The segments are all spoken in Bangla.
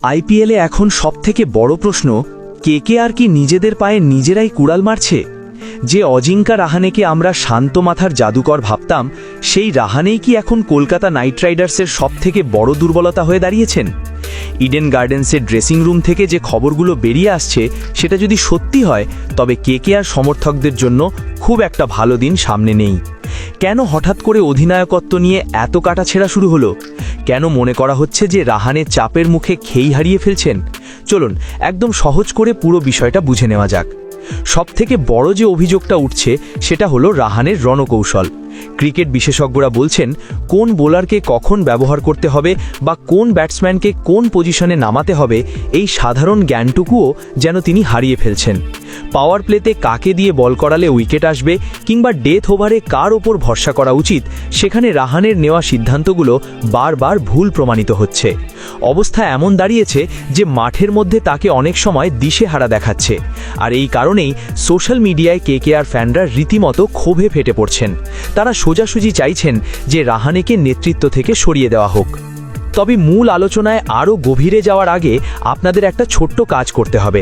আইপিএলে এখন সবথেকে বড় প্রশ্ন, কেকেআর কি নিজেদের পায়ে নিজেরাই কুড়াল মারছে? যে অজিঙ্কা রাহানেকে আমরা শান্ত মাথার জাদুকর ভাবতাম, সেই রাহানেই কি এখন কলকাতা নাইট রাইডার্সের সবথেকে বড় দুর্বলতা হয়ে দাঁড়িয়েছেন? ইডেন গার্ডেন্সের ড্রেসিং রুম থেকে যে খবরগুলো বেরিয়ে আসছে, সেটা যদি সত্যি হয়, তবে কেকেআর সমর্থকদের জন্য খুব একটা ভালো দিন সামনে নেই। কেন হঠাৎ করে অধিনায়কত্ব নিয়ে এত কাটাছেঁড়া শুরু হলো? কেন মনে করা হচ্ছে যে রাহানে চাপের মুখে খেই হারিয়ে ফেলছেন? চলুন একদম সহজ করে পুরো বিষয়টা বুঝে নেওয়া যাক। সবথেকে বড় যে অভিযোগটা উঠছে, সেটা হলো রাহানের রণকৌশল। ক্রিকেট বিশেষজ্ঞরা বলছেন, কোন বোলারকে কখন ব্যবহার করতে হবে বা কোন ব্যাটসম্যানকে কোন পজিশনে নামাতে হবে, এই সাধারণ জ্ঞানটুকুও যেন তিনি হারিয়ে ফেলছেন। পাওয়ার প্লেতে কাকে দিয়ে বল করালে উইকেট আসবে কিংবা ডেথ ওভারে কার ওপর ভরসা করা উচিত, সেখানে রাহানের নেওয়া সিদ্ধান্তগুলো বারবার ভুল প্রমাণিত হচ্ছে। অবস্থা এমন দাঁড়িয়েছে যে মাঠের মধ্যে তাকে অনেক সময় দিশেহারা দেখাচ্ছে। আর এই কারণেই সোশ্যাল মিডিয়ায় কেকেআর ফ্যানরা রীতিমতো ক্ষোভে ফেটে পড়ছেন। তারা সোজাসুজি চাইছেন যে রাহানেকে নেতৃত্ব থেকে সরিয়ে দেওয়া হোক। তবে মূল আলোচনায় আরও গভীরে যাওয়ার আগে আপনাদের একটা ছোট্ট কাজ করতে হবে।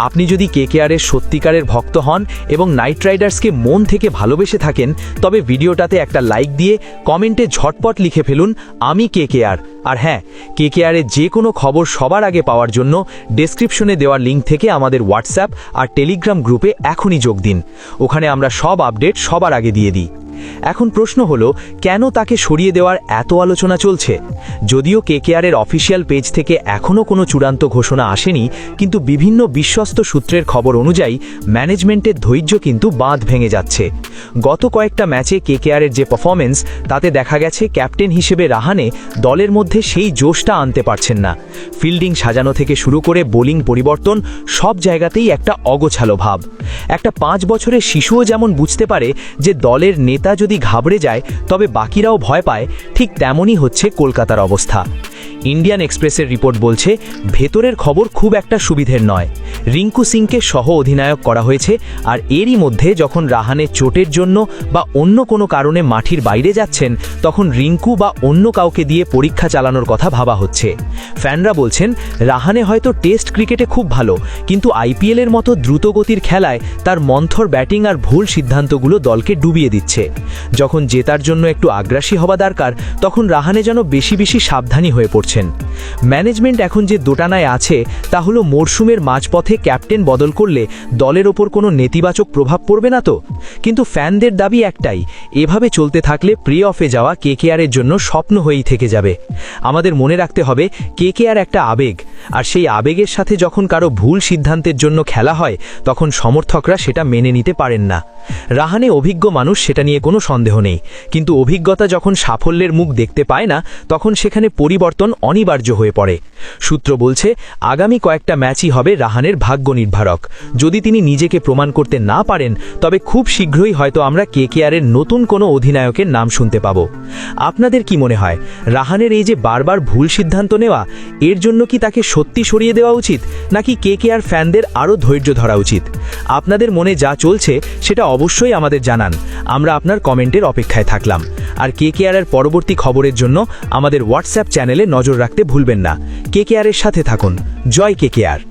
আপনি যদি কেকেআরের সত্যিকারের ভক্ত হন এবং নাইট রাইডার্সকে মন থেকে ভালোবেসে থাকেন, তবে ভিডিওটাতে একটা লাইক দিয়ে কমেন্টে ঝটপট লিখে ফেলুন, আমি কেকেআর। আর হ্যাঁ, কেকেআরের যে কোনো খবর সবার আগে পাওয়ার জন্য ডেসক্রিপশনে দেওয়া লিঙ্ক থেকে আমাদের হোয়াটসঅ্যাপ আর টেলিগ্রাম গ্রুপে এখনই যোগ দিন। ওখানে আমরা সব আপডেট সবার আগে দিয়ে দিই। এখন প্রশ্ন হলো, কেন তাকে সরিয়ে দেওয়ার এত আলোচনা চলছে? যদিও কেকেআরের অফিসিয়াল পেজ থেকে এখনও কোনো চূড়ান্ত ঘোষণা আসেনি, কিন্তু বিভিন্ন বিশ্বস্ত সূত্রের খবর অনুযায়ী ম্যানেজমেন্টের ধৈর্য কিন্তু বাঁধ ভেঙে যাচ্ছে। গত কয়েকটা ম্যাচে কেকেআরের যে পারফরমেন্স, তাতে দেখা গেছে ক্যাপ্টেন হিসেবে রাহানে দলের মধ্যে সেই জোশটা আনতে পারছেন না। ফিল্ডিং সাজানো থেকে শুরু করে বোলিং পরিবর্তন, সব জায়গাতেই একটা অগোছালো ভাব। একটা 5 বছরের শিশুও যেমন বুঝতে পারে যে দলের নেতা যদি ঘাবড়ে যায় তবে বাকিরাও ভয় পায়, ঠিক তেমনই হচ্ছে কলকাতার অবস্থা। ইন্ডিয়ান এক্সপ্রেসের রিপোর্ট বলছে, ভেতরের খবর খুব একটা সুবিধের নয়। রিঙ্কু সিংকে সহ অধিনায়ক করা হয়েছে, আর এরই মধ্যে যখন রাহানে চোটের জন্য বা অন্য কোনো কারণে মাঠের বাইরে যাচ্ছেন, তখন রিঙ্কু বা অন্য কাউকে দিয়ে পরীক্ষা চালানোর কথা ভাবা হচ্ছে। ফ্যানরা বলছেন, রাহানে হয়তো টেস্ট ক্রিকেটে খুব ভালো, কিন্তু আইপিএলের মতো দ্রুতগতির খেলায় তার মন্থর ব্যাটিং আর ভুল সিদ্ধান্তগুলো দলকে ডুবিয়ে দিচ্ছে। যখন জেতার জন্য একটু আগ্রাসী হওয়া দরকার, তখন রাহানে যেন বেশি বেশি সাবধানী হয়ে পড়ছেন। ম্যানেজমেন্ট এখন যে দোটানায় আছে, তা হলো মরশুমের মাঝপথে ক্যাপ্টেন বদল করলে দলের ওপর কোনো নেতিবাচক প্রভাব পড়বে না তো? কিন্তু ফ্যানদের দাবি একটাই, এভাবে চলতে থাকলে প্লে অফে যাওয়া কেকেআরের জন্য স্বপ্ন হয়েই থেকে যাবে। আমাদের মনে রাখতে হবে, কেকেআর একটা আবেগ, আর সেই আবেগের সাথে যখন কারো ভুল সিদ্ধান্তের জন্য খেলা হয়, তখন সমর্থকরা সেটা মেনে নিতে পারেন না। রাহানে অভিজ্ঞ মানুষ, সেটা নিয়ে কোনো সন্দেহ নেই, কিন্তু অভিজ্ঞতা যখন সাফল্যের মুখ দেখতে পায় না, তখন সেখানে পরিবর্তন অনিবার্য হয়ে পড়ে। সূত্র বলছে, আগামী কয়েকটা ম্যাচই হবে রাহানের ভাগ্য নির্ধারক। যদি তিনি নিজেকে প্রমাণ করতে না পারেন, তবে খুব শীঘ্রই হয়তো আমরা কেকেআরের নতুন কোনো অধিনায়কের নাম শুনতে পাব। আপনাদের কি মনে হয়, রাহানের এই যে বারবার ভুল সিদ্ধান্ত নেওয়া, এর জন্য কি তাকে সত্যি সরিয়ে দেওয়া উচিত, নাকি কেকেআর ফ্যানদের আরও ধৈর্য ধরা উচিত? আপনাদের মনে যা চলছে সেটা অবশ্যই আমাদের জানান। আমরা আপনার কমেন্টের অপেক্ষায় থাকলাম। আর কেকেআরের পরবর্তী খবরের জন্য আমাদের হোয়াটসঅ্যাপ চ্যানেলে নজর রাখতে ভুলবেন না। কেকেআরের সাথে থাকুন। জয় কেকেআর।